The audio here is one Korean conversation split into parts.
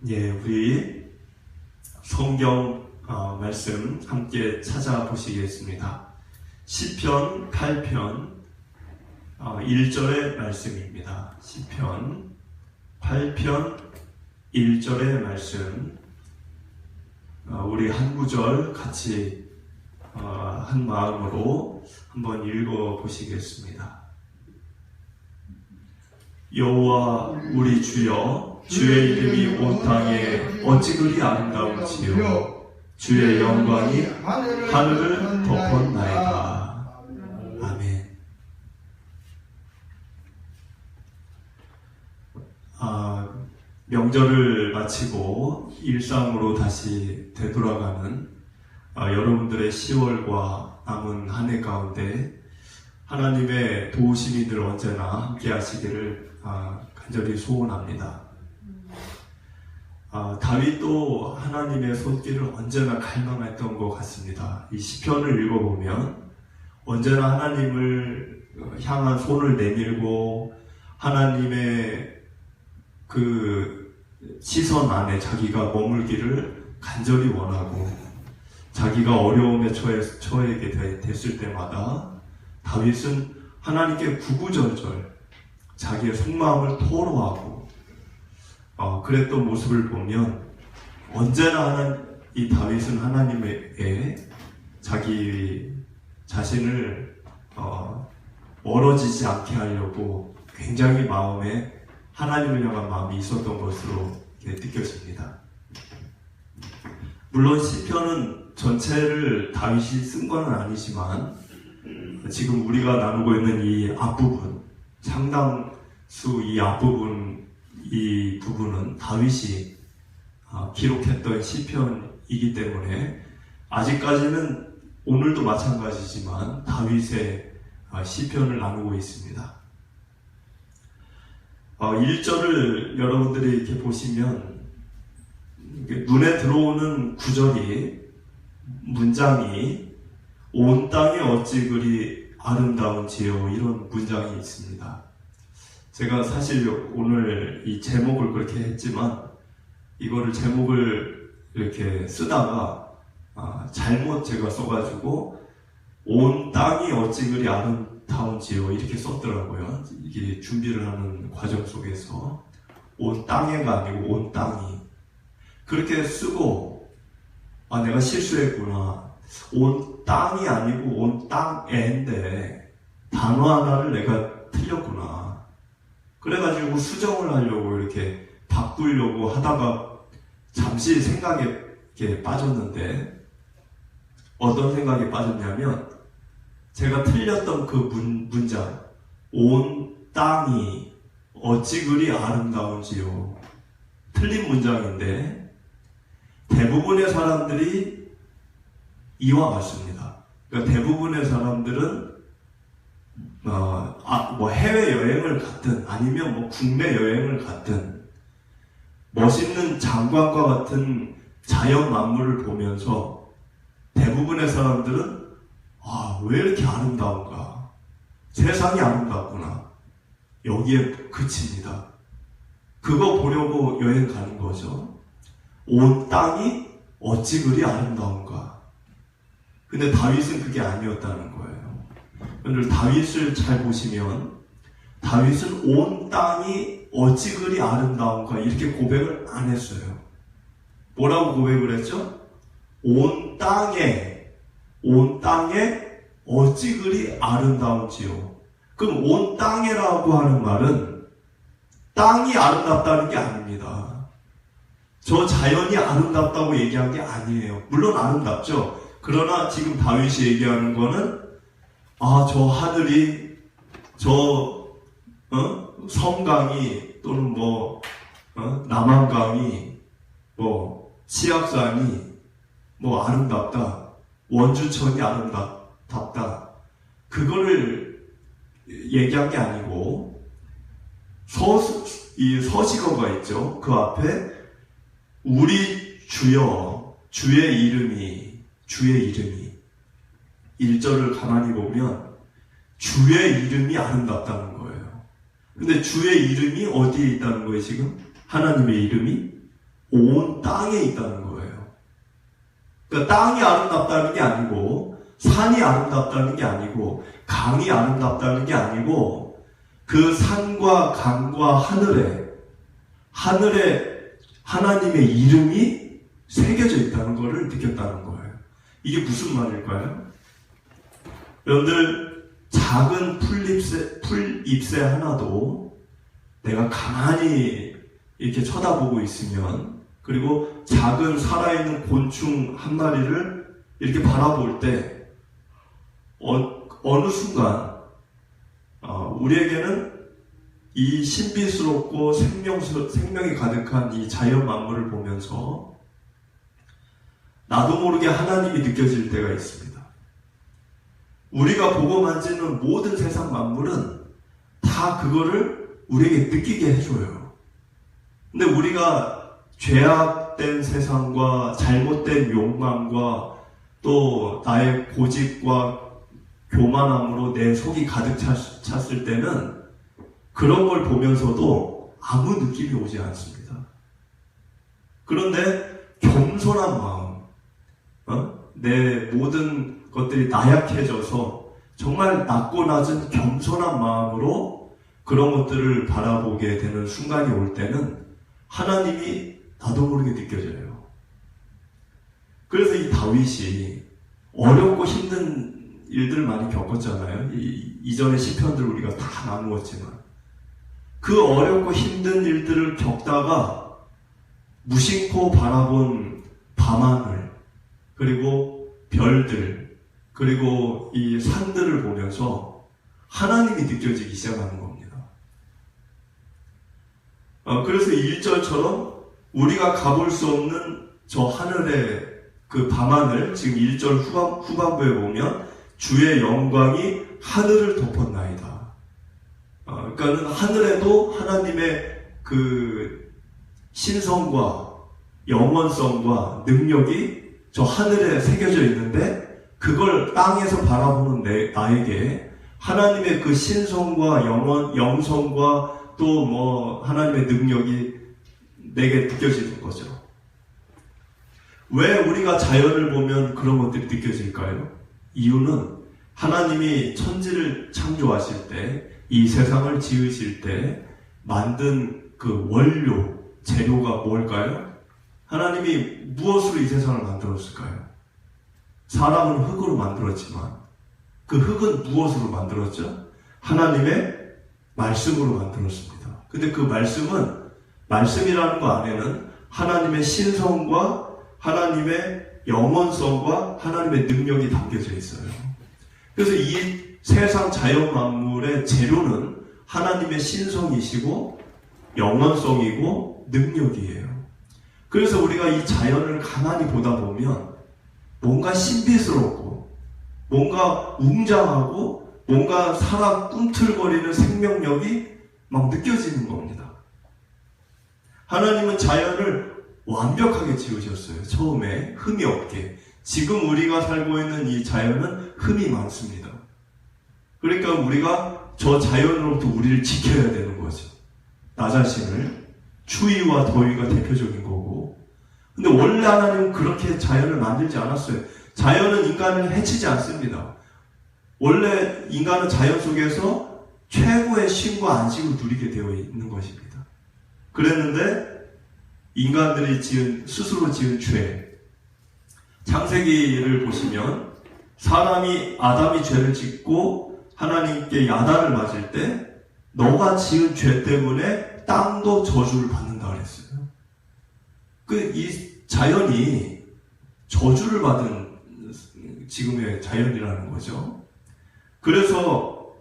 예, 우리 성경 말씀 함께 찾아보시겠습니다. 시편 8편 1절의 말씀입니다. 시편 8편 1절의 말씀, 우리 한 구절 같이 한 마음으로 한번 읽어보시겠습니다. 여호와 우리 주여, 주의 이름이 온 땅에 어찌 그리 아름다운지요. 주의 영광이 하늘을 덮었나이다. 아멘. 명절을 마치고 일상으로 다시 되돌아가는 여러분들의 10월과 남은 한 해 가운데 하나님의 도우심이 늘 언제나 함께 하시기를 간절히 소원합니다. 다윗도 하나님의 손길을 언제나 갈망했던 것 같습니다. 이 시편을 읽어보면 언제나 하나님을 향한 손을 내밀고 하나님의 그 시선 안에 자기가 머물기를 간절히 원하고, 자기가 어려움에 처하게 됐을 때마다 다윗은 하나님께 구구절절 자기의 속마음을 토로하고 그랬던 모습을 보면 언제나 이 다윗은 하나님에게 자기 자신을 멀어지지 않게 하려고 굉장히 마음에 하나님을 향한 마음이 있었던 것으로 느껴집니다. 물론 시편은 전체를 다윗이 쓴 건 아니지만 지금 우리가 나누고 있는 이 앞부분, 상당수 이 부분은 다윗이 기록했던 시편이기 때문에 아직까지는 오늘도 마찬가지지만 다윗의 시편을 나누고 있습니다. 1절을 여러분들이 이렇게 보시면 눈에 들어오는 문장이 온 땅이 어찌 그리 아름다운지요, 이런 문장이 있습니다. 제가 사실 오늘 이 제목을 그렇게 했지만 이거를 제목을 이렇게 쓰다가 잘못 제가 써가지고 온 땅이 어찌 그리 아름다운지요 이렇게 썼더라고요. 이게 준비를 하는 과정 속에서 온 땅에가 아니고 온 땅이 그렇게 쓰고 내가 실수했구나. 온 땅이 아니고 온 땅에인데 단어 하나를 내가 틀렸구나. 그래가지고 수정을 하려고 이렇게 바꾸려고 하다가 잠시 생각에 이렇게 빠졌는데, 어떤 생각에 빠졌냐면 제가 틀렸던 그 문장, 온 땅이 어찌 그리 아름다운지요, 틀린 문장인데 대부분의 사람들이 이와 같습니다. 그러니까 대부분의 사람들은 해외 여행을 갔든 아니면 국내 여행을 갔든 멋있는 장관과 같은 자연 만물을 보면서 대부분의 사람들은 왜 이렇게 아름다운가, 세상이 아름답구나, 여기에 그칩니다. 그거 보려고 여행 가는 거죠. 온 땅이 어찌 그리 아름다운가. 근데 다윗은 그게 아니었다는 거예요. 오늘 다윗을 잘 보시면 다윗은 온 땅이 어찌 그리 아름다운가 이렇게 고백을 안 했어요. 뭐라고 고백을 했죠? 온 땅에 어찌 그리 아름다운지요. 그럼 온 땅에라고 하는 말은 땅이 아름답다는 게 아닙니다. 저 자연이 아름답다고 얘기한 게 아니에요. 물론 아름답죠. 그러나 지금 다윗이 얘기하는 거는 저 하늘이, 섬강이, 또는 남한강이, 치악산이, 아름답다, 원주천이 아름답다, 그거를 얘기한 게 아니고, 이 서식어가 있죠. 그 앞에, 우리 주여, 주의 이름이 1절을 가만히 보면 주의 이름이 아름답다는 거예요. 근데 주의 이름이 어디에 있다는 거예요, 지금? 하나님의 이름이 온 땅에 있다는 거예요. 그러니까 땅이 아름답다는 게 아니고, 산이 아름답다는 게 아니고, 강이 아름답다는 게 아니고, 그 산과 강과 하늘에 하나님의 이름이 새겨져 있다는 것을 느꼈다는 거예요. 이게 무슨 말일까요? 여러분들, 작은 풀잎새 하나도 내가 가만히 이렇게 쳐다보고 있으면, 그리고 작은 살아있는 곤충 한 마리를 이렇게 바라볼 때 어느 순간 우리에게는 이 신비스럽고 생명이 가득한 이 자연 만물을 보면서 나도 모르게 하나님이 느껴질 때가 있습니다. 우리가 보고 만지는 모든 세상 만물은 다 그거를 우리에게 느끼게 해줘요. 근데 우리가 죄악된 세상과 잘못된 욕망과 또 나의 고집과 교만함으로 내 속이 가득 찼을 때는 그런 걸 보면서도 아무 느낌이 오지 않습니다. 그런데 겸손한 마음, 내 모든 것들이 나약해져서 정말 낮고 낮은 겸손한 마음으로 그런 것들을 바라보게 되는 순간이 올 때는 하나님이 나도 모르게 느껴져요. 그래서 이 다윗이 어렵고 힘든 일들을 많이 겪었잖아요. 이전의 시편들 우리가 다 나누었지만 그 어렵고 힘든 일들을 겪다가 무심코 바라본 밤하늘, 그리고 별들, 그리고 이 산들을 보면서 하나님이 느껴지기 시작하는 겁니다. 그래서 1절처럼 우리가 가볼 수 없는 저 하늘의 그 밤하늘, 지금 1절 후반부에 보면 주의 영광이 하늘을 덮었나이다. 그러니까 하늘에도 하나님의 그 신성과 영원성과 능력이 저 하늘에 새겨져 있는데 그걸 땅에서 바라보는 나에게 하나님의 그 신성과 영성과 또 하나님의 능력이 내게 느껴지는 거죠. 왜 우리가 자연을 보면 그런 것들이 느껴질까요? 이유는 하나님이 천지를 창조하실 때, 이 세상을 지으실 때 만든 그 원료, 재료가 뭘까요? 하나님이 무엇으로 이 세상을 만들었을까요? 사람은 흙으로 만들었지만 그 흙은 무엇으로 만들었죠? 하나님의 말씀으로 만들었습니다. 근데 그 말씀이라는 거 안에는 하나님의 신성과 하나님의 영원성과 하나님의 능력이 담겨져 있어요. 그래서 이 세상 자연 만물의 재료는 하나님의 신성이시고 영원성이고 능력이에요. 그래서 우리가 이 자연을 가만히 보다 보면 뭔가 신비스럽고 뭔가 웅장하고 뭔가 살아 꿈틀거리는 생명력이 막 느껴지는 겁니다. 하나님은 자연을 완벽하게 지으셨어요. 처음에 흠이 없게. 지금 우리가 살고 있는 이 자연은 흠이 많습니다. 그러니까 우리가 저 자연으로부터 우리를 지켜야 되는 거죠. 나 자신을. 추위와 더위가 대표적인 거고. 근데 원래 하나님은 그렇게 자연을 만들지 않았어요. 자연은 인간을 해치지 않습니다. 원래 인간은 자연 속에서 최고의 쉼과 안식을 누리게 되어 있는 것입니다. 그랬는데 인간들이 스스로 지은 죄, 창세기를 보시면 아담이 죄를 짓고 하나님께 야단을 맞을 때 너가 지은 죄 때문에 땅도 저주를 받는다 그랬어요. 이 자연이 저주를 받은 지금의 자연이라는 거죠. 그래서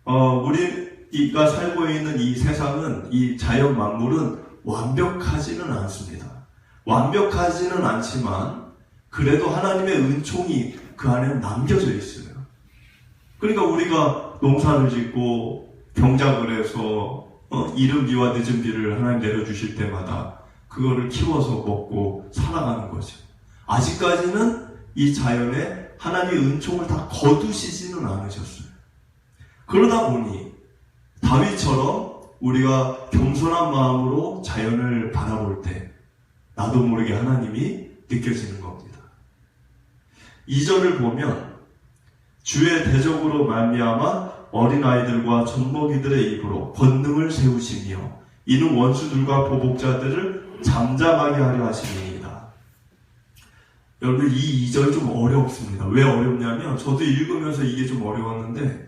우리가 살고 있는 이 세상은, 이 자연 만물은 완벽하지는 않습니다. 완벽하지는 않지만 그래도 하나님의 은총이 그 안에 남겨져 있어요. 그러니까 우리가 농사를 짓고 경작을 해서 이른 비와 늦은 비를 하나님 내려주실 때마다 그거를 키워서 먹고 살아가는 거죠. 아직까지는 이 자연에 하나님의 은총을 다 거두시지는 않으셨어요. 그러다 보니 다윗처럼 우리가 겸손한 마음으로 자연을 바라볼 때 나도 모르게 하나님이 느껴지는 겁니다. 2절을 보면 주의 대적으로 말미암아 어린아이들과 젖먹이들의 입으로 권능을 세우시며 이는 원수들과 보복자들을 잠잠하게 하려 하심이니이다. 여러분 이 2절 좀 어렵습니다. 왜 어렵냐면 저도 읽으면서 이게 좀 어려웠는데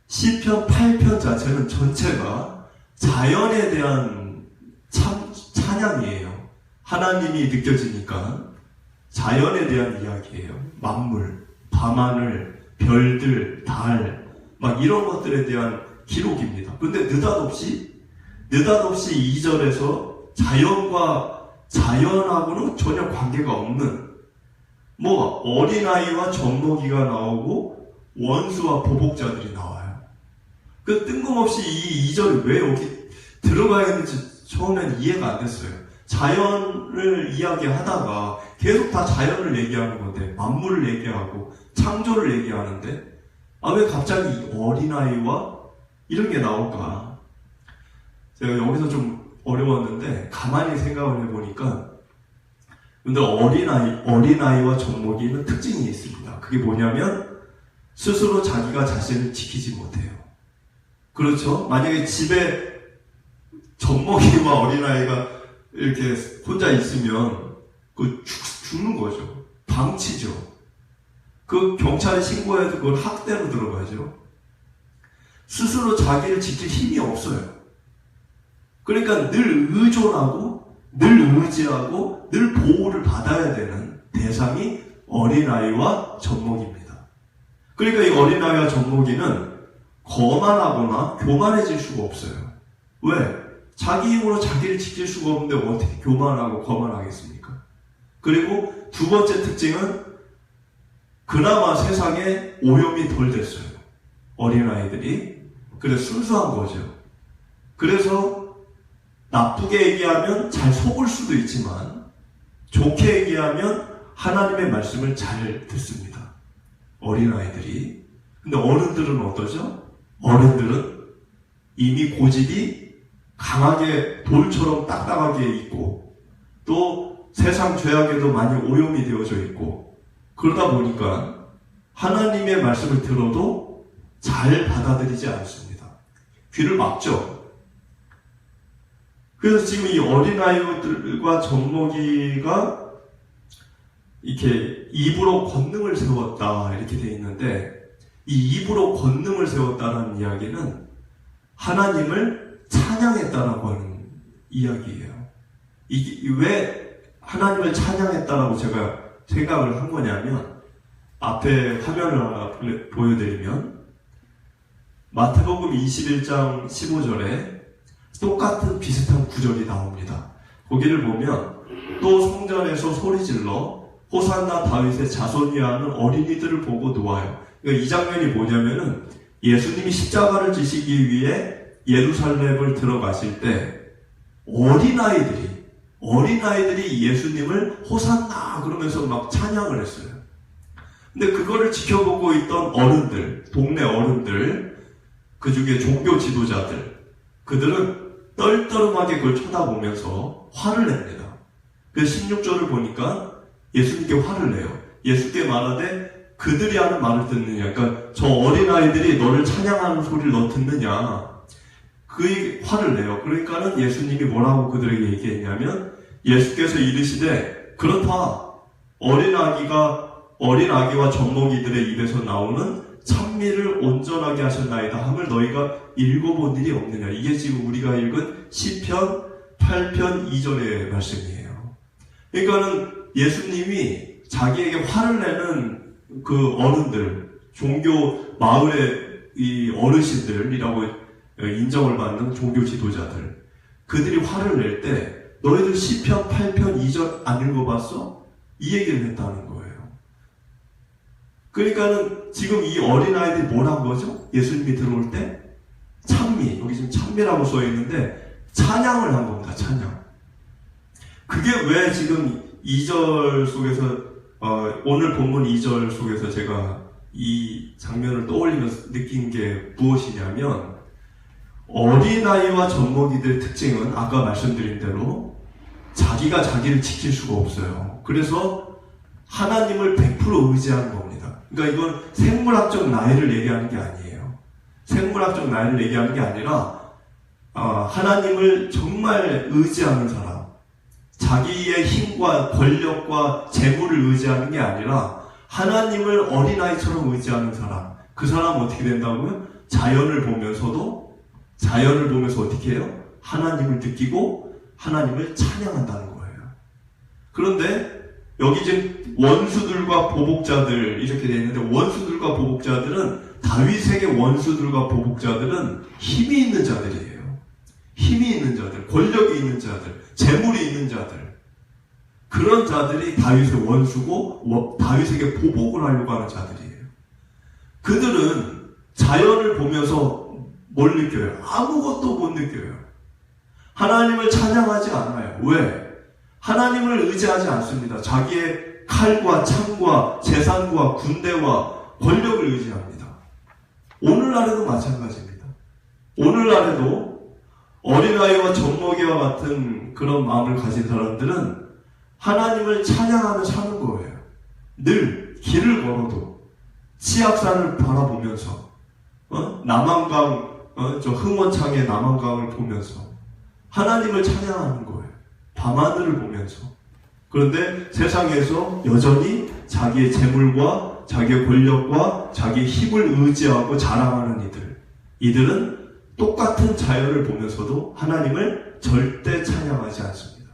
시편 8편 자체는 전체가 자연에 대한 찬양이에요. 하나님이 느껴지니까 자연에 대한 이야기예요. 만물, 밤하늘, 별들, 달, 막 이런 것들에 대한 기록입니다. 근데 느닷없이 2절에서 자연하고는 전혀 관계가 없는 어린아이와 젖먹이가 나오고 원수와 보복자들이 나와요. 그 뜬금없이 이 2절이 왜 여기 들어가야 했는지 처음엔 이해가 안 됐어요. 자연을 이야기하다가 계속 다 자연을 얘기하는 건데 만물을 얘기하고 창조를 얘기하는데 왜 갑자기 어린아이와 이런 게 나올까? 제가 여기서 좀 어려웠는데 가만히 생각을 해보니까 근데 어린아이와 젖먹이는 특징이 있습니다. 그게 뭐냐면 스스로 자기가 자신을 지키지 못해요. 그렇죠? 만약에 집에 젖먹이와 어린아이가 이렇게 혼자 있으면 죽는 거죠. 방치죠. 그 경찰에 신고해도 그건 학대로 들어가죠. 스스로 자기를 지킬 힘이 없어요. 그러니까 늘 의존하고 늘 의지하고 늘 보호를 받아야 되는 대상이 어린아이와 젖먹이입니다. 그러니까 이 어린아이와 젖먹이는 거만하거나 교만해질 수가 없어요. 왜? 자기 힘으로 자기를 지킬 수가 없는데 어떻게 교만하고 거만하겠습니까? 그리고 두 번째 특징은 그나마 세상에 오염이 덜 됐어요. 어린아이들이. 그래서 순수한 거죠. 그래서 나쁘게 얘기하면 잘 속을 수도 있지만 좋게 얘기하면 하나님의 말씀을 잘 듣습니다. 어린아이들이. 근데 어른들은 어떠죠? 어른들은 이미 고집이 강하게 돌처럼 딱딱하게 있고 또 세상 죄악에도 많이 오염이 되어져 있고 그러다 보니까 하나님의 말씀을 들어도 잘 받아들이지 않습니다. 귀를 막죠. 그래서 지금 이 어린아이들과 젖먹이가 이렇게 입으로 권능을 세웠다 이렇게 되어 있는데 이 입으로 권능을 세웠다는 이야기는 하나님을 찬양했다라고 하는 이야기예요. 이게 왜 하나님을 찬양했다라고 제가 생각을 한 거냐면 앞에 화면을 하나 보여드리면 마태복음 21장 15절에 똑같은 비슷한 구절이 나옵니다. 거기를 보면 또 성전에서 소리질러 호산나 다윗의 자손이야 하는 어린이들을 보고 놓아요. 그러니까 이 장면이 뭐냐면은 예수님이 십자가를 지시기 위해 예루살렘을 들어가실 때 어린아이들이 예수님을 호산나 그러면서 막 찬양을 했어요. 근데 그거를 지켜보고 있던 어른들, 동네 어른들, 그 중에 종교 지도자들, 그들은 떨떠름하게 그걸 쳐다보면서 화를 냅니다. 그래서 16절을 보니까 예수님께 화를 내요. 예수께 말하되 그들이 하는 말을 듣느냐. 그러니까 저 어린아이들이 너를 찬양하는 소리를 너 듣느냐. 그 화를 내요. 그러니까는 예수님이 뭐라고 그들에게 얘기했냐면 예수께서 이르시되 그렇다. 어린아기와 젖먹이들의 입에서 나오는 찬미를 온전하게 하셨나이다 함을 너희가 읽어본 일이 없느냐. 이게 지금 우리가 읽은 시편 8편 2절의 말씀이에요. 그러니까는 예수님이 자기에게 화를 내는 그 어른들, 종교 마을의 이 어르신들이라고 인정을 받는 종교 지도자들, 그들이 화를 낼 때 너희들 시편 8편 2절 안 읽어봤어? 이 얘기를 했다는 거예요. 그러니까는 지금 이 어린아이들이 뭘 한 거죠? 예수님이 들어올 때 찬미, 여기 지금 찬미라고 써 있는데 찬양을 한 겁니다. 찬양. 그게 왜 지금 2절 속에서 오늘 본문 2절 속에서 제가 이 장면을 떠올리면서 느낀 게 무엇이냐면 어린아이와 젖먹이들의 특징은 아까 말씀드린 대로 자기가 자기를 지킬 수가 없어요. 그래서 하나님을 100% 의지하는 겁니다. 그러니까 이건 생물학적 나이를 얘기하는 게 아니에요. 생물학적 나이를 얘기하는 게 아니라 하나님을 정말 의지하는 사람, 자기의 힘과 권력과 재물을 의지하는 게 아니라 하나님을 어린아이처럼 의지하는 사람, 그 사람은 어떻게 된다고요? 자연을 보면서 어떻게 해요? 하나님을 느끼고 하나님을 찬양한다는 거예요. 그런데 여기 지금 원수들과 보복자들 이렇게 되어 있는데, 원수들과 보복자들은, 다윗에게 원수들과 보복자들은 힘이 있는 자들이에요. 힘이 있는 자들, 권력이 있는 자들, 재물이 있는 자들, 그런 자들이 다윗의 원수고 다윗에게 보복을 하려고 하는 자들이에요. 그들은 자연을 보면서 뭘 느껴요? 아무것도 못 느껴요. 하나님을 찬양하지 않아요. 왜? 하나님을 의지하지 않습니다. 자기의 칼과 창과 재산과 군대와 권력을 의지합니다. 오늘날에도 마찬가지입니다. 오늘날에도 어린아이와 젖먹이와 같은 그런 마음을 가진 사람들은 하나님을 찬양하며 사는 거예요. 늘 길을 걸어도 치악산을 바라보면서 남한강, 저 흥원창의 남한강을 보면서 하나님을 찬양하는 거예요. 밤하늘을 보면서. 그런데 세상에서 여전히 자기의 재물과 자기의 권력과 자기의 힘을 의지하고 자랑하는 이들은 똑같은 자연을 보면서도 하나님을 절대 찬양하지 않습니다.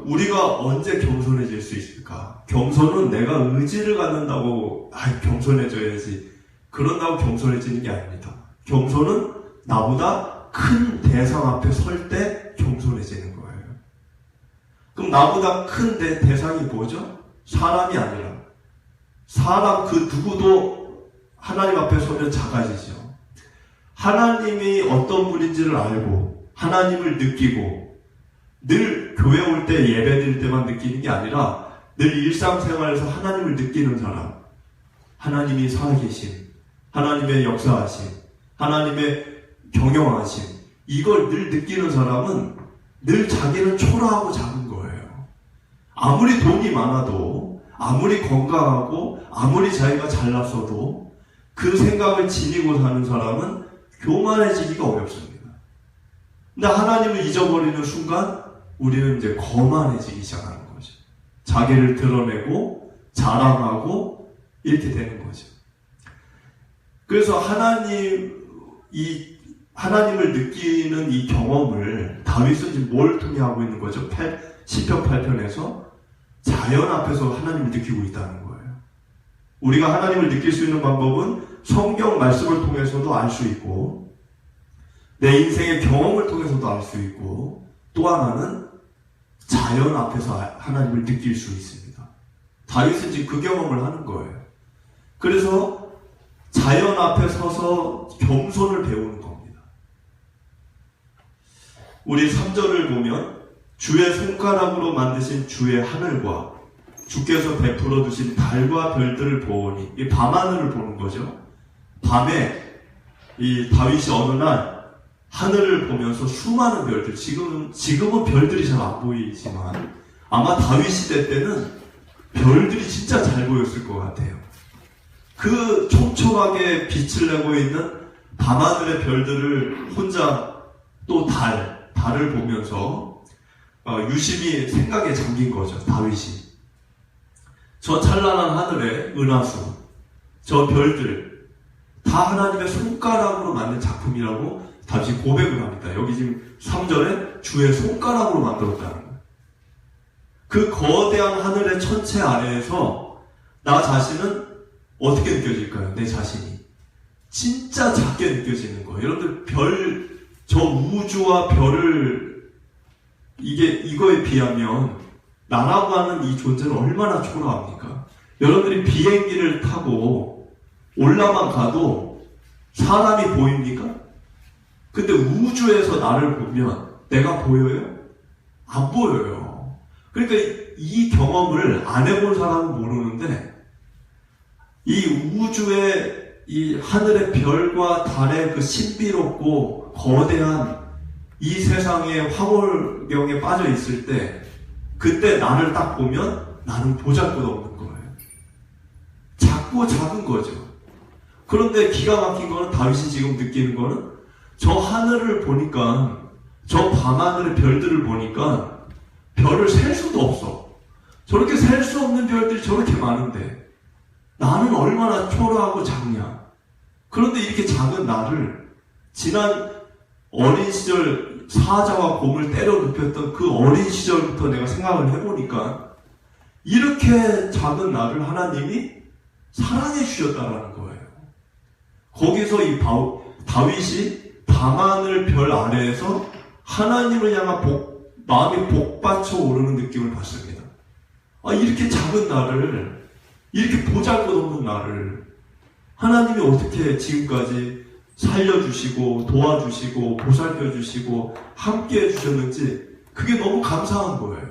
우리가 언제 겸손해질 수 있을까? 겸손은 내가 의지를 갖는다고 겸손해져야지, 그런다고 겸손해지는 게 아닙니다. 겸손은 나보다 큰 대상 앞에 설 때 겸손해지는 거예요. 그럼 나보다 큰 대상이 뭐죠? 사람이 아니라, 사람 그 누구도 하나님 앞에 서면 작아지죠. 하나님이 어떤 분인지를 알고 하나님을 느끼고, 늘 교회 올 때 예배 드릴 때만 느끼는 게 아니라 늘 일상생활에서 하나님을 느끼는 사람, 하나님이 살아계심, 하나님의 역사하심, 하나님의 경영하심, 이걸 늘 느끼는 사람은 늘 자기는 초라하고 작은 거예요. 아무리 돈이 많아도, 아무리 건강하고, 아무리 자기가 잘났어도 그 생각을 지니고 사는 사람은 교만해지기가 어렵습니다. 근데 하나님을 잊어버리는 순간 우리는 이제 거만해지기 시작하는 거죠. 자기를 드러내고 자랑하고 이렇게 되는 거죠. 그래서 하나님을 느끼는 이 경험을 다윗은 지금 뭘 통해 하고 있는 거죠? 시편 8편에서 자연 앞에서 하나님을 느끼고 있다는 거예요. 우리가 하나님을 느낄 수 있는 방법은 성경 말씀을 통해서도 알 수 있고, 내 인생의 경험을 통해서도 알 수 있고, 또 하나는 자연 앞에서 하나님을 느낄 수 있습니다. 다윗은 지금 그 경험을 하는 거예요. 그래서 자연 앞에 서서 겸손을 배우는 겁니다. 우리 3절을 보면 주의 손가락으로 만드신 주의 하늘과 주께서 베풀어 두신 달과 별들을 보오니, 이 밤하늘을 보는 거죠. 밤에 이 다윗이 어느 날 하늘을 보면서 수많은 별들, 지금은 별들이 잘 안 보이지만 아마 다윗 시대 때는 별들이 진짜 잘 보였을 것 같아요. 그 촘촘하게 빛을 내고 있는 밤하늘의 별들을 혼자 또 달을 보면서 유심히 생각에 잠긴 거죠, 다윗이. 저 찬란한 하늘의 은하수, 저 별들 다 하나님의 손가락으로 만든 작품이라고 다시 고백을 합니다. 여기 지금 3절에 주의 손가락으로 만들었다는 거예요. 그 거대한 하늘의 천체 아래에서 나 자신은 어떻게 느껴질까요? 내 자신이 진짜 작게 느껴지는 거예요. 여러분들 저 우주와 별을 이거에 비하면 나라고 하는 이 존재는 얼마나 초라합니까? 여러분들이 비행기를 타고 올라만 가도 사람이 보입니까? 근데 우주에서 나를 보면 내가 보여요? 안 보여요. 그러니까 이 경험을 안 해본 사람은 모르는데, 이 우주의 이 하늘의 별과 달의 그 신비롭고 거대한 이 세상의 황홀경에 빠져 있을 때, 그때 나를 딱 보면 나는 보잘것없는 거예요. 작고 작은 거죠. 그런데 기가 막힌 거는, 다윗이 지금 느끼는 거는, 저 하늘을 보니까, 저 밤하늘의 별들을 보니까 별을 셀 수도 없어. 저렇게 셀 수 없는 별들이 저렇게 많은데 나는 얼마나 초라하고 작냐. 그런데 이렇게 작은 나를 지난 어린 시절 사자와 곰을 때려 눕혔던 그 어린 시절부터 내가 생각을 해보니까 이렇게 작은 나를 하나님이 사랑해 주셨다라는 거예요. 거기서 이 다윗이 밤하늘 별 아래에서 하나님을 향한 마음이 복받쳐 오르는 느낌을 받습니다. 이렇게 작은 나를, 이렇게 보잘것없는 나를 하나님이 어떻게 지금까지 살려주시고 도와주시고 보살펴주시고 함께해 주셨는지 그게 너무 감사한 거예요.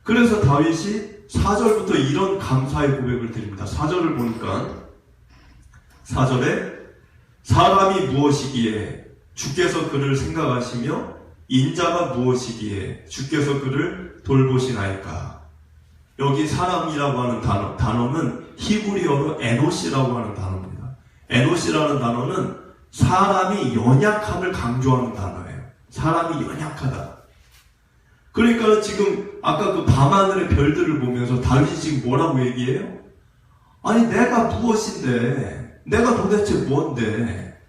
그래서 다윗이 4절부터 이런 감사의 고백을 드립니다. 4절을 보니까 4절에 사람이 무엇이기에 주께서 그를 생각하시며 인자가 무엇이기에 주께서 그를 돌보시나이까. 여기 사람이라고 하는 단어는 히브리어로 에노시라고 하는 단어입니다. 에노시라는 단어는 사람이 연약함을 강조하는 단어예요. 사람이 연약하다. 그러니까 지금 아까 그 밤하늘의 별들을 보면서 다윗이 지금 뭐라고 얘기해요? 아니 내가 무엇인데, 내가 도대체 뭔데,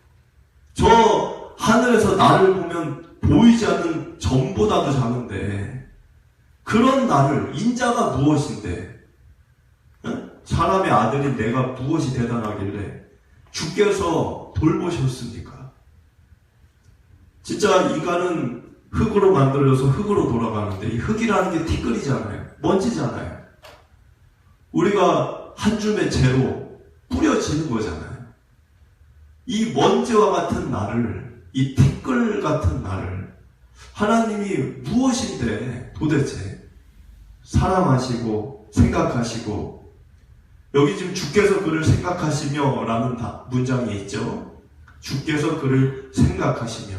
저 하늘에서 나를 보면 보이지 않는 점보다도 작은데 그런 나를, 인자가 무엇인데, 사람의 아들인 내가 무엇이 대단하길래 주께서 돌보셨습니까? 진짜 인간은 흙으로 만들어져서 흙으로 돌아가는데 이 흙이라는 게 티끌이잖아요. 먼지잖아요. 우리가 한 줌의 재로 뿌려지는 거잖아요. 이 먼지와 같은 나를, 이 티끌 같은 나를 하나님이 무엇인데 도대체 사랑하시고 생각하시고, 여기 지금 주께서 그를 생각하시며 라는 문장이 있죠. 주께서 그를 생각하시며,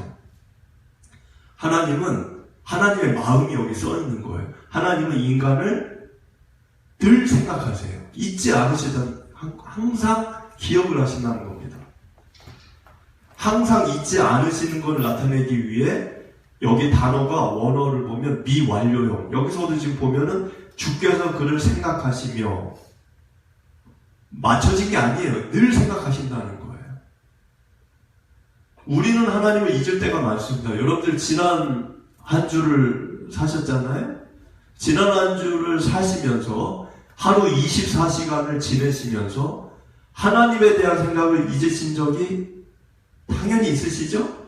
하나님은, 하나님의 마음이 여기 써 있는 거예요. 하나님은 인간을 늘 생각하세요. 잊지 않으시던, 항상 기억을 하신다는 겁니다. 항상 잊지 않으시는 걸 나타내기 위해 여기 단어가 원어를 보면 미완료형, 여기서도 지금 보면은 주께서 그를 생각하시며, 맞춰진 게 아니에요. 늘 생각하신다는 거예요. 우리는 하나님을 잊을 때가 많습니다. 여러분들 지난 한 주를 사셨잖아요? 지난 한 주를 사시면서 하루 24시간을 지내시면서 하나님에 대한 생각을 잊으신 적이 당연히 있으시죠?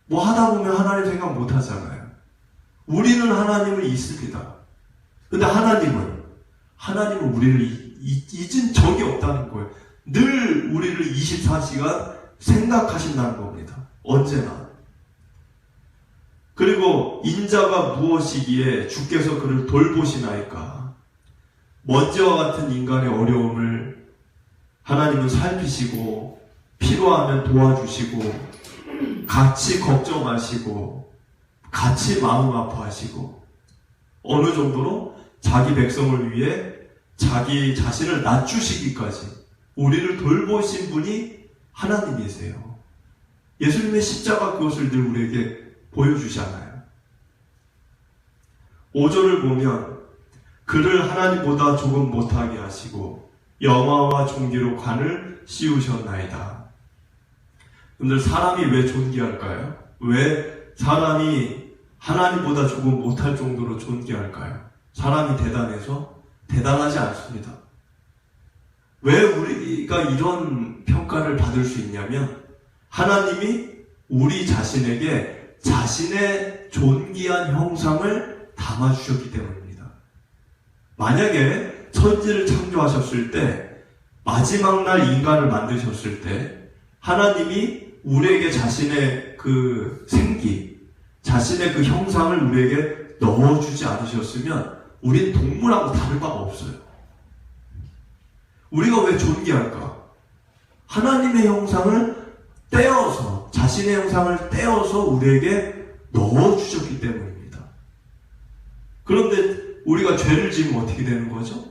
뭐 하다 보면 하나님 생각 못 하잖아요. 우리는 하나님을 잊습니다. 근데 하나님은 우리를 잊은 적이 없다는 거예요. 늘 우리를 24시간 생각하신다는 겁니다. 언제나. 그리고 인자가 무엇이기에 주께서 그를 돌보시나이까. 먼지와 같은 인간의 어려움을 하나님은 살피시고 필요하면 도와주시고 같이 걱정하시고 같이 마음 아파하시고, 어느 정도로 자기 백성을 위해 자기 자신을 낮추시기까지 우리를 돌보신 분이 하나님이세요. 예수님의 십자가 그것을 늘 우리에게 보여주잖아요. 5절을 보면 그를 하나님보다 조금 못하게 하시고 영화와 존귀로 관을 씌우셨나이다. 근데 사람이 왜 존귀할까요? 왜 사람이 하나님보다 조금 못할 정도로 존귀할까요? 사람이 대단해서? 대단하지 않습니다. 왜 우리가 이런 평가를 받을 수 있냐면, 하나님이 우리 자신에게 자신의 존귀한 형상을 담아주셨기 때문입니다. 만약에 천지를 창조하셨을 때, 마지막 날 인간을 만드셨을 때 하나님이 우리에게 자신의 그 생기, 자신의 그 형상을 우리에게 넣어주지 않으셨으면 우린 동물하고 다를 바가 없어요. 우리가 왜 존귀할까? 하나님의 형상을 떼어서, 자신의 형상을 떼어서 우리에게 넣어주셨기 때문입니다. 그런데 우리가 죄를 지으면 어떻게 되는 거죠?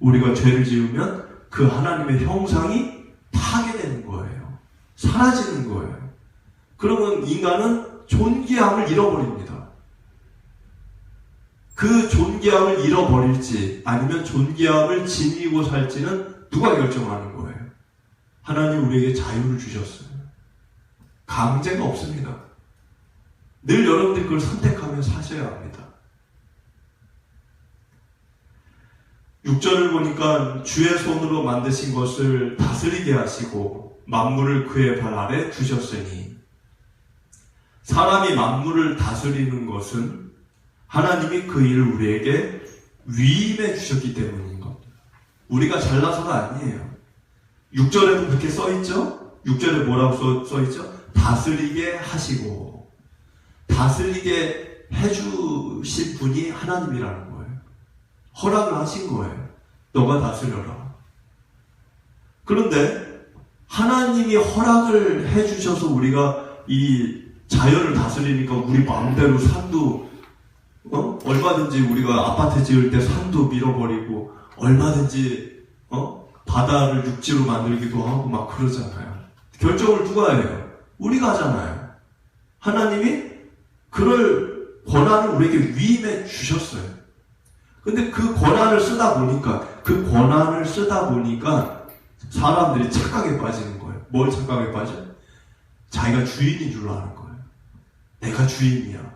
우리가 죄를 지으면 그 하나님의 형상이 파괴되는 거예요. 사라지는 거예요. 그러면 인간은 존귀함을 잃어버립니다. 그 존귀함을 잃어버릴지 아니면 존귀함을 지니고 살지는 누가 결정하는 거예요? 하나님 우리에게 자유를 주셨어요. 강제가 없습니다. 늘 여러분들이 그걸 선택하며 사셔야 합니다. 6절을 보니까 주의 손으로 만드신 것을 다스리게 하시고 만물을 그의 발 아래 두셨으니, 사람이 만물을 다스리는 것은 하나님이 그 일을 우리에게 위임해 주셨기 때문인 겁니다. 우리가 잘나서가 아니에요. 6절에도 그렇게 써있죠? 6절에 뭐라고 써있죠? 다스리게 하시고, 다스리게 해주신 분이 하나님이라는 거예요. 허락을 하신 거예요. 너가 다스려라. 그런데 하나님이 허락을 해주셔서 우리가 이 자연을 다스리니까 우리 마음대로 산도 얼마든지 우리가 아파트 지을 때 산도 밀어버리고 얼마든지 바다를 육지로 만들기도 하고 막 그러잖아요. 결정을 누가 해요? 우리가 하잖아요. 하나님이 그럴 권한을 우리에게 위임해 주셨어요. 근데 그 권한을 쓰다 보니까 사람들이 착각에 빠지는 거예요. 뭘 착각에 빠져? 자기가 주인인 줄 아는 거예요. 내가 주인이야.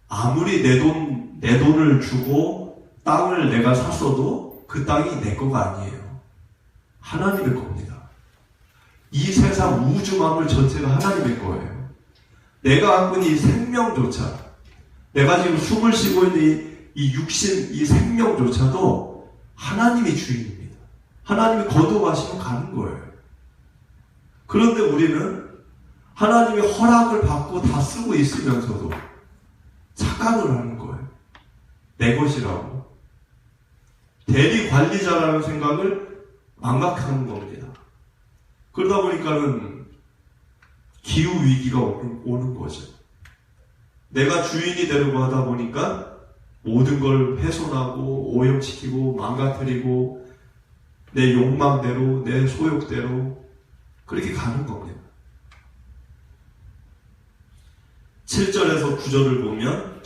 아무리 내 돈을 주고 땅을 내가 샀어도 그 땅이 내 거가 아니에요. 하나님의 겁니다. 이 세상 우주 만물 전체가 하나님의 거예요. 내가 갖고 있는 이 생명조차, 내가 지금 숨을 쉬고 있는 이 육신, 이 생명조차도 하나님이 주인입니다. 하나님이 거둬가시면 가는 거예요. 그런데 우리는 하나님의 허락을 받고 다 쓰고 있으면서도 착각을 하는 거예요. 내 것이라고. 대리 관리자라는 생각을 망각하는 겁니다. 그러다 보니까는 기후 위기가 오는 거죠. 내가 주인이 되려고 하다 보니까 모든 걸 훼손하고 오염시키고 망가뜨리고 내 욕망대로, 내 소욕대로 그렇게 가는 겁니다. 7절에서 9절을 보면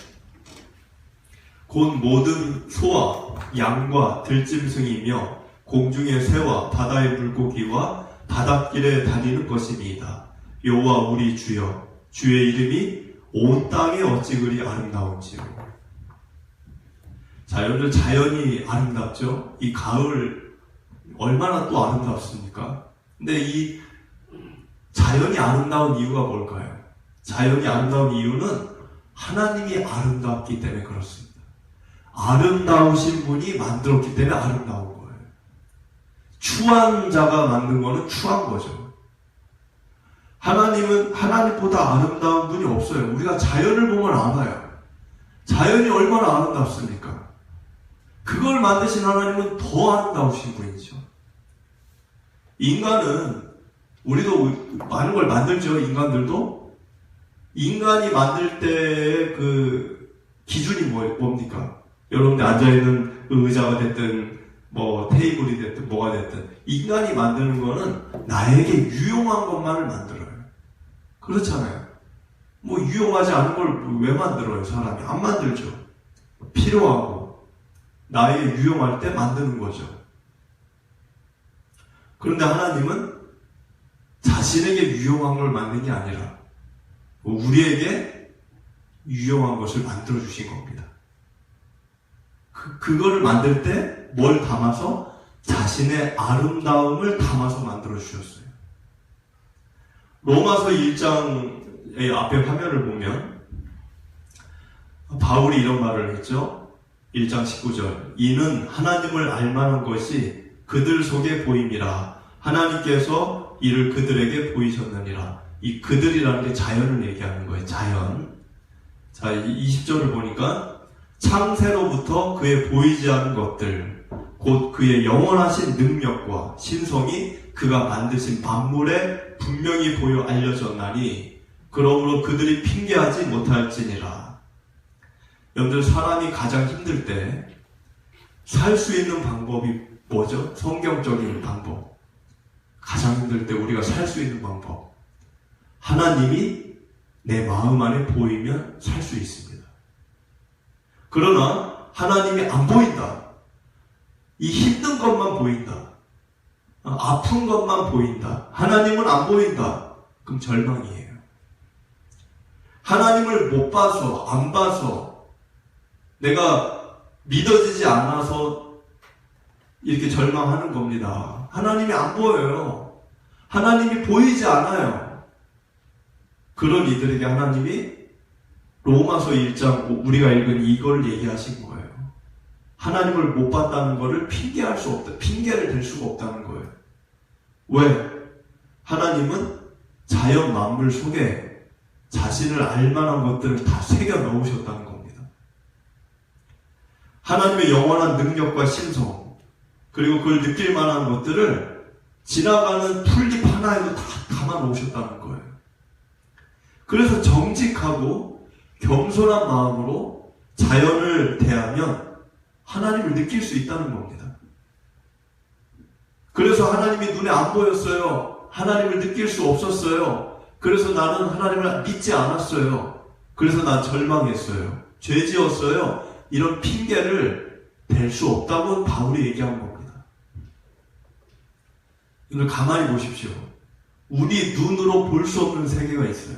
곧 모든 소와 양과 들짐승이며 공중의 새와 바다의 물고기와 바닷길에 다니는 것이니이다. 여호와 우리 주여, 주의 이름이 온 땅에 어찌 그리 아름다운지요. 자, 여러분들 자연이 아름답죠? 이 가을 얼마나 또 아름답습니까? 근데 이 자연이 아름다운 이유가 뭘까요? 자연이 아름다운 이유는 하나님이 아름답기 때문에 그렇습니다. 아름다우신 분이 만들었기 때문에 아름다운 거예요. 추한 자가 만든 거는 추한 거죠. 하나님은 하나님보다 아름다운 분이 없어요. 우리가 자연을 보면 알아요. 자연이 얼마나 아름답습니까? 그걸 만드신 하나님은 더 아름다우신 분이죠. 인간은, 우리도 많은 걸 만들죠. 인간들도. 인간이 만들 때의 그 기준이 뭡니까? 여러분들 앉아있는 그 의자가 됐든 뭐 테이블이 됐든 뭐가 됐든 인간이 만드는 거는 나에게 유용한 것만을 만들어요. 그렇잖아요. 뭐 유용하지 않은 걸 왜 만들어요? 사람이 안 만들죠. 필요하고 나에게 유용할 때 만드는 거죠. 그런데 하나님은 자신에게 유용한 걸 만든 게 아니라 우리에게 유용한 것을 만들어 주신 겁니다. 그거를 만들 때 뭘 담아서? 자신의 아름다움을 담아서 만들어 주셨어요. 로마서 1장의 앞에 화면을 보면 바울이 이런 말을 했죠. 1장 19절. 이는 하나님을 알만한 것이 그들 속에 보임이라. 하나님께서 이를 그들에게 보이셨느니라. 이 그들이라는 게 자연을 얘기하는 거예요. 자연. 자, 20절을 보니까 창세로부터 그의 보이지 않은 것들, 곧 그의 영원하신 능력과 신성이 그가 만드신 만물에 분명히 보여 알려졌나니 그러므로 그들이 핑계하지 못할지니라. 여러분들, 사람이 가장 힘들 때 살 수 있는 방법이 뭐죠? 성경적인 방법. 가장 힘들 때 우리가 살 수 있는 방법. 하나님이 내 마음 안에 보이면 살 수 있습니다. 그러나 하나님이 안 보인다. 이 힘든 것만 보인다. 아픈 것만 보인다. 하나님은 안 보인다. 그럼 절망이에요. 하나님을 못 봐서, 안 봐서, 내가 믿어지지 않아서 이렇게 절망하는 겁니다. 하나님이 안 보여요. 하나님이 보이지 않아요. 그런 이들에게 하나님이 로마서 1장 우리가 읽은 이걸 얘기하신 거예요. 하나님을 못 봤다는 것을 핑계할 수 없다. 핑계를 댈 수가 없다는 거예요. 왜? 하나님은 자연 만물 속에 자신을 알만한 것들을 다 새겨 넣으셨다는 겁니다. 하나님의 영원한 능력과 신성, 그리고 그걸 느낄 만한 것들을 지나가는 풀잎 하나에도 다 담아 놓으셨다는 거예요. 그래서 정직하고 겸손한 마음으로 자연을 대하면 하나님을 느낄 수 있다는 겁니다. 그래서 하나님이 눈에 안 보였어요. 하나님을 느낄 수 없었어요. 그래서 나는 하나님을 믿지 않았어요. 그래서 난 절망했어요. 죄 지었어요. 이런 핑계를 댈 수 없다고 바울이 얘기한 겁니다. 오늘 가만히 보십시오. 우리 눈으로 볼 수 없는 세계가 있어요.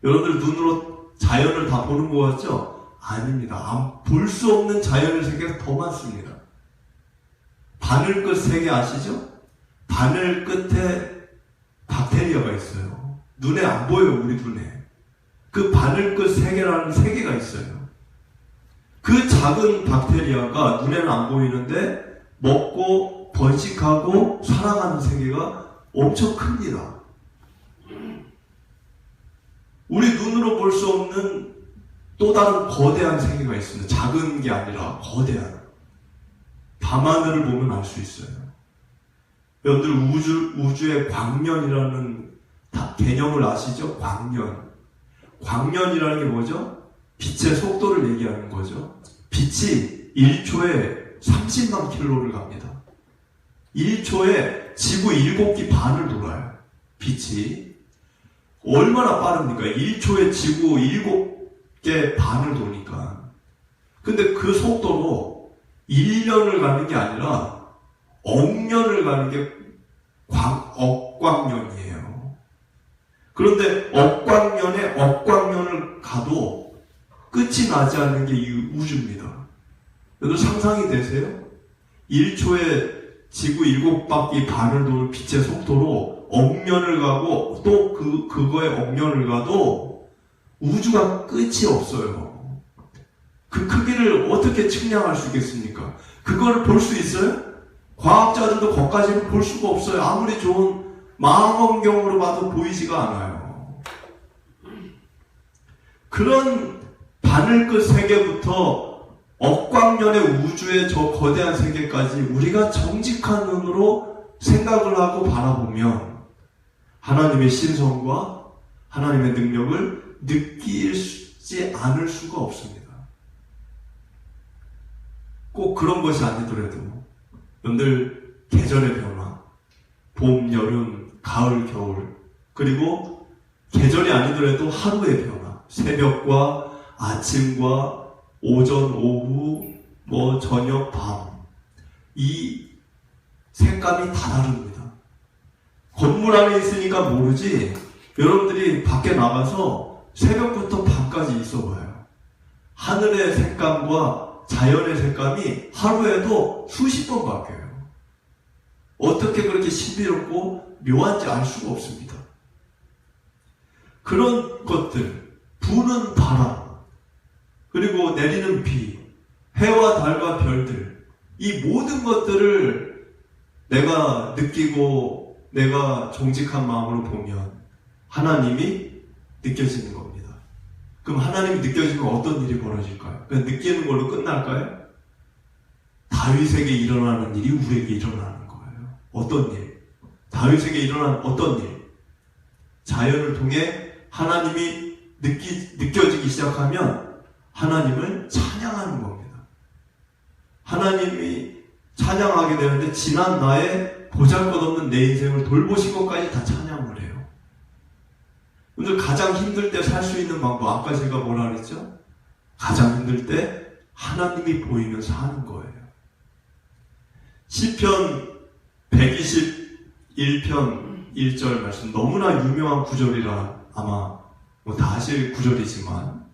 여러분들 눈으로 자연을 다 보는 것 같죠? 아닙니다. 볼 수 없는 자연의 세계가 더 많습니다. 바늘 끝 세계 아시죠? 바늘 끝에 박테리아가 있어요. 눈에 안 보여요, 우리 눈에. 그 바늘 끝 세계라는 세계가 있어요. 그 작은 박테리아가 눈에는 안 보이는데 먹고 번식하고 살아가는 세계가 엄청 큽니다. 우리 눈으로 볼 수 없는 또 다른 거대한 세계가 있습니다. 작은 게 아니라 거대한. 밤하늘을 보면 알 수 있어요. 여러분들 우주의 광년이라는 개념을 아시죠? 광년. 광년이라는 게 뭐죠? 빛의 속도를 얘기하는 거죠. 빛이 1초에 30만 킬로를 갑니다. 1초에 지구 7개 반을 돌아요. 빛이. 얼마나 빠릅니까? 1초에 지구 7개 반을 도니까. 근데 그 속도로 1년을 가는 게 아니라 억년을 가는 게 억광년이에요. 그런데 억광년에 억광년을 가도 끝이 나지 않는 게 이 우주입니다. 여러분 상상이 되세요? 1초에 지구 7바퀴 반을 도는 빛의 속도로 억년을 가고 또 그거에 억년을 가도 우주가 끝이 없어요. 그 크기를 어떻게 측량할 수 있겠습니까? 그거를 볼 수 있어요? 과학자들도 거기까지는 볼 수가 없어요. 아무리 좋은 망원경으로 봐도 보이지가 않아요. 그런 바늘 끝 세계부터 억광년의 우주의 저 거대한 세계까지 우리가 정직한 눈으로 생각을 하고 바라보면 하나님의 신성과 하나님의 능력을 느끼지 않을 수가 없습니다. 꼭 그런 것이 아니더라도 여러분들 계절의 변화, 봄, 여름, 가을, 겨울, 그리고 계절이 아니더라도 하루의 변화, 새벽과 아침과 오전, 오후, 저녁, 밤. 이 색감이 다 다릅니다. 건물 안에 있으니까 모르지, 여러분들이 밖에 나가서 새벽부터 밤까지 있어 봐요. 하늘의 색감과 자연의 색감이 하루에도 수십 번 바뀌어요. 어떻게 그렇게 신비롭고 묘한지 알 수가 없습니다. 그런 것들, 부는 바람, 그리고 내리는 비, 해와 달과 별들, 이 모든 것들을 내가 느끼고 내가 정직한 마음으로 보면 하나님이 느껴지는 겁니다. 그럼 하나님이 느껴지면 어떤 일이 벌어질까요? 그냥 느끼는 걸로 끝날까요? 다윗에게 일어나는 일이 우리에게 일어나는 거예요. 어떤 일? 다윗에게 일어난 어떤 일, 자연을 통해 하나님이 느껴지기 시작하면 하나님을 찬양하는 겁니다. 하나님이 찬양하게 되는데 지난 나의 보잘것없는 내 인생을 돌보신 것까지 다 찬양을 해요. 오늘 가장 힘들 때 살 수 있는 방법, 아까 제가 뭐라 그랬죠? 가장 힘들 때 하나님이 보이면 사는 거예요. 시편 121편 1절 말씀, 너무나 유명한 구절이라 아마 다 아실 구절이지만,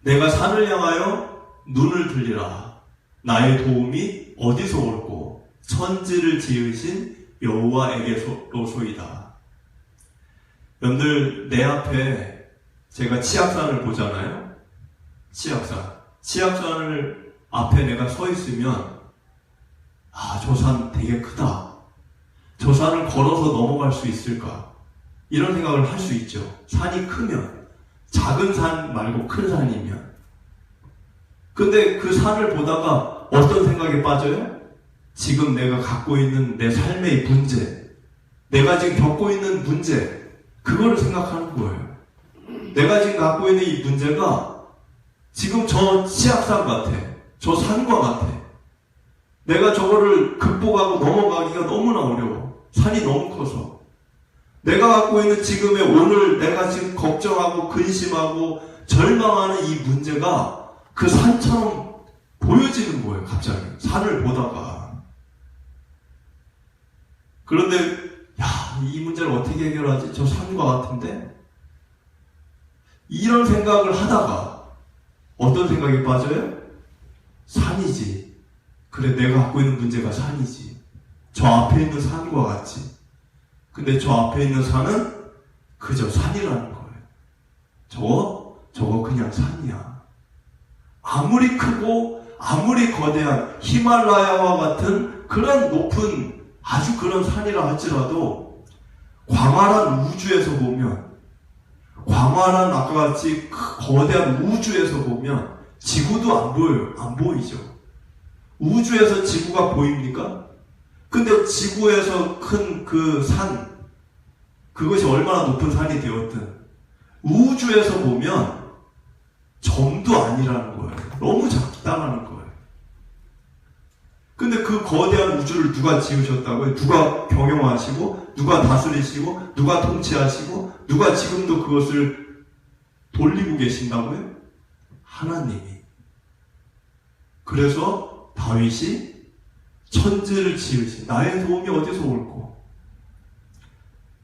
내가 산을 향하여 눈을 들리라. 나의 도움이 어디서 올꼬? 천지를 지으신 여호와에게로소이다. 여러분들, 내 앞에 제가 치악산을 보잖아요. 치악산을 앞에 내가 서 있으면, 저 산 되게 크다. 저 산을 걸어서 넘어갈 수 있을까? 이런 생각을 할 수 있죠. 산이 크면, 작은 산 말고 큰 산이면. 근데 그 산을 보다가 어떤 생각에 빠져요? 지금 내가 갖고 있는 내 삶의 문제, 내가 지금 겪고 있는 문제, 그거를 생각하는 거예요. 내가 지금 갖고 있는 이 문제가 지금 저 치악산 같아. 저 산과 같아. 내가 저거를 극복하고 넘어가기가 너무나 어려워. 산이 너무 커서. 내가 갖고 있는 지금의 오늘 내가 지금 걱정하고 근심하고 절망하는 이 문제가 그 산처럼 보여지는 거예요, 갑자기. 산을 보다가. 그런데, 이 문제를 어떻게 해결하지? 저 산과 같은데? 이런 생각을 하다가, 어떤 생각에 빠져요? 산이지. 그래, 내가 갖고 있는 문제가 산이지. 저 앞에 있는 산과 같지. 근데 저 앞에 있는 산은 그저 산이라는 거예요. 저거 그냥 산이야. 아무리 크고 아무리 거대한 히말라야와 같은 그런 높은 아주 그런 산이라 할지라도 광활한 우주에서 보면, 광활한 아까 같이 거대한 우주에서 보면 지구도 안 보여요. 안 보이죠. 우주에서 지구가 보입니까? 근데 지구에서 큰 그 산, 그것이 얼마나 높은 산이 되었든 우주에서 보면 점도 아니라는 거예요. 너무 작다라는 거예요. 근데 그 거대한 우주를 누가 지으셨다고요? 누가 경영하시고, 누가 다스리시고, 누가 통치하시고, 누가 지금도 그것을 돌리고 계신다고요? 하나님이. 그래서 다윗이 천지를 지으신 나의 도움이 어디서 올꼬?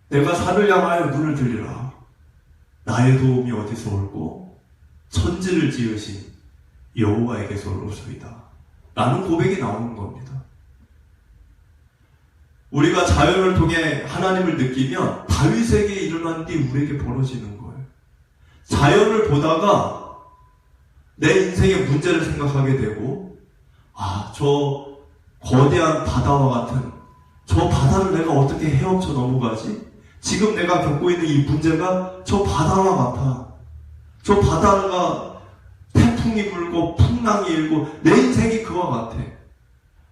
내가 산을 향하여 눈을 들리라. 나의 도움이 어디서 올꼬? 천지를 지으신 여호와에게서로소이다. 라는 고백이 나오는 겁니다. 우리가 자연을 통해 하나님을 느끼면 다윗에게 일어난 게 우리에게 벌어지는 거예요. 자연을 보다가 내 인생의 문제를 생각하게 되고, 저 거대한 바다와 같은 저 바다를 내가 어떻게 헤엄쳐 넘어가지? 지금 내가 겪고 있는 이 문제가 저 바다와 같아. 저 바다가 태풍이 불고 풍랑이 일고 내 인생이 그와 같아.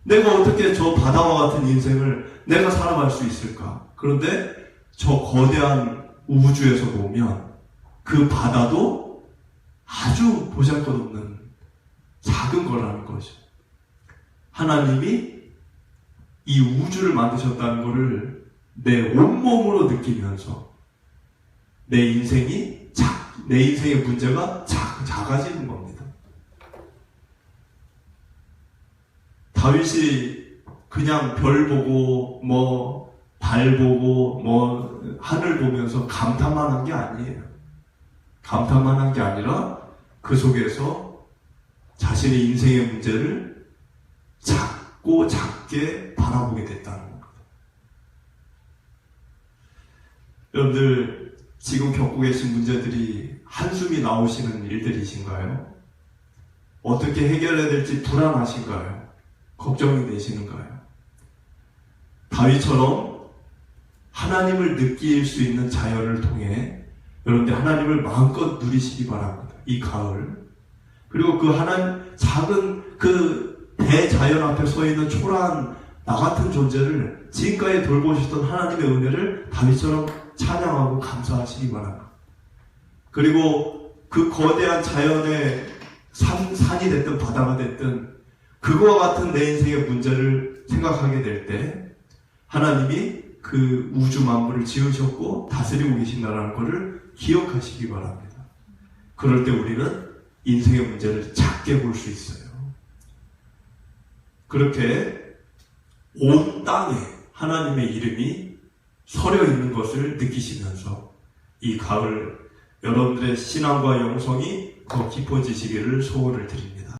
내가 어떻게 저 바다와 같은 인생을 내가 살아갈 수 있을까? 그런데 저 거대한 우주에서 보면 그 바다도 아주 보잘것없는 작은 거라는 거죠. 하나님이 이 우주를 만드셨다는 것을 내 온몸으로 느끼면서 내 인생의 문제가 작아지는 겁니다. 다윗이 그냥 별 보고 달 보고 하늘 보면서 감탄만 한 게 아니에요. 감탄만 한 게 아니라 그 속에서 자신의 인생의 문제를 작게 바라보게 됐다는 겁니다. 여러분들 지금 겪고 계신 문제들이 한숨이 나오시는 일들이신가요? 어떻게 해결해야 될지 불안하신가요? 걱정이 되시는가요? 다윗처럼 하나님을 느낄 수 있는 자연을 통해 여러분들 하나님을 마음껏 누리시기 바랍니다. 이 가을. 그리고 그 작은 그 대자연 앞에 서 있는 초라한 나 같은 존재를 지금까지 돌보셨던 하나님의 은혜를 다윗처럼 찬양하고 감사하시기 바랍니다. 그리고 그 거대한 자연의 산이 됐든 바다가 됐든 그거와 같은 내 인생의 문제를 생각하게 될 때 하나님이 그 우주 만물을 지으셨고 다스리고 계신다는 것을 기억하시기 바랍니다. 그럴 때 우리는 인생의 문제를 작게 볼 수 있어요. 그렇게 온 땅에 하나님의 이름이 서려 있는 것을 느끼시면서 이 가을 여러분들의 신앙과 영성이 더 깊어지시기를 소원을 드립니다.